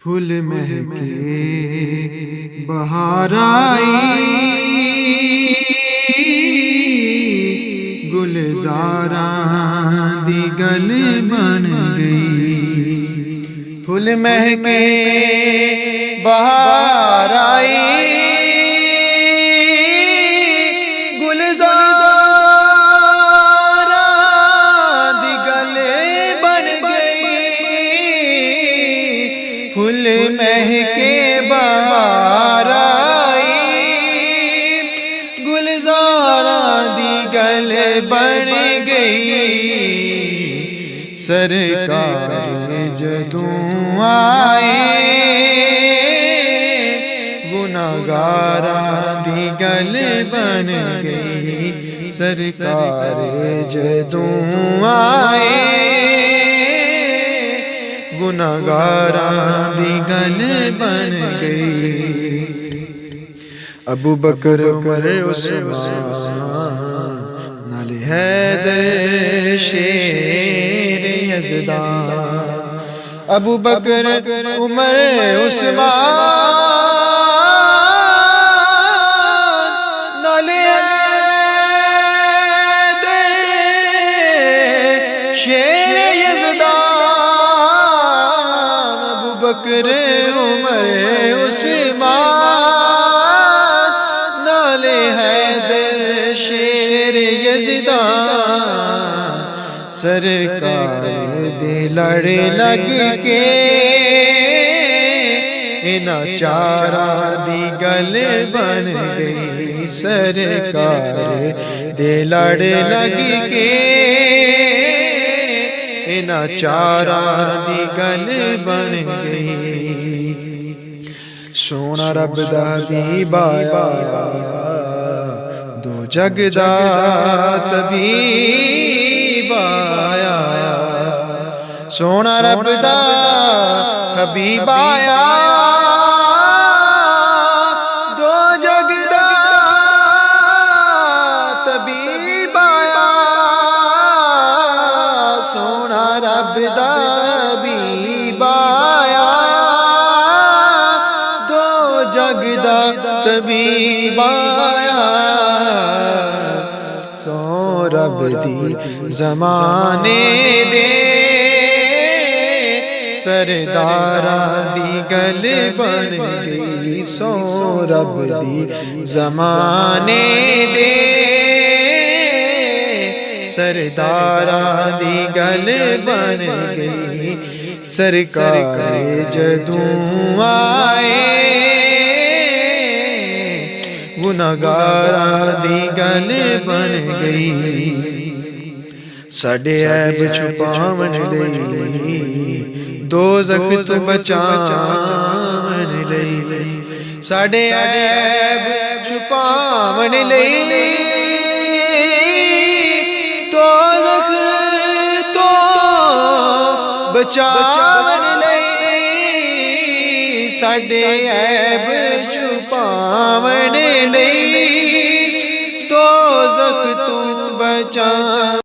پھول مہکے بہار آئی، گلزاراں دی گل بن گئی۔ پھول مہکے بہار آئی، پھول مہکے بہار آئی، گلزاراں دی گل بن گئی۔ سرکار جدوں آئے، گناہگاراں دی گل بن گئی۔ سرکار جدوں آئے، گناہگاراں دی گل بن گئی۔ ابو بکر عمر عثمان نال حیدر شیر یزدان، ابو بکر عمر عثمان نال حیدر شیر بکر عمر عثمان نال حیدر شیر یزدان، سرکار دے لڑ لگ کے انہاں چاراں دی گل بن گئی۔ سرکار دے لڑ لگ کے انہاں چاراں دی گل بن گئی۔ سونا رب دا حبیب آیا، دو جگ دا طبیب آیا۔ سونا رب دا حبیب آیا، دو جگ دا طبیب آیا۔ سونا رب دا حبیب آیا، دو جگ دا طبیب آیا۔ سو رب دی زمانے دے سرداراں دی گل بن گئی۔ سو رب دی زمانے دے سرداراں دی گل بن گئی۔ سرکار جدوں آئے، گناہگاراں دی گل بن گئی۔ ساڈے عیب چھپاون لئی، دوزخ تو بچاون لئی، ساڈے عیب چھپاون لئی، دوزخ تو بچاون لئی، ساڈے عیب چھپاون لئی، دوزخ تو بچاون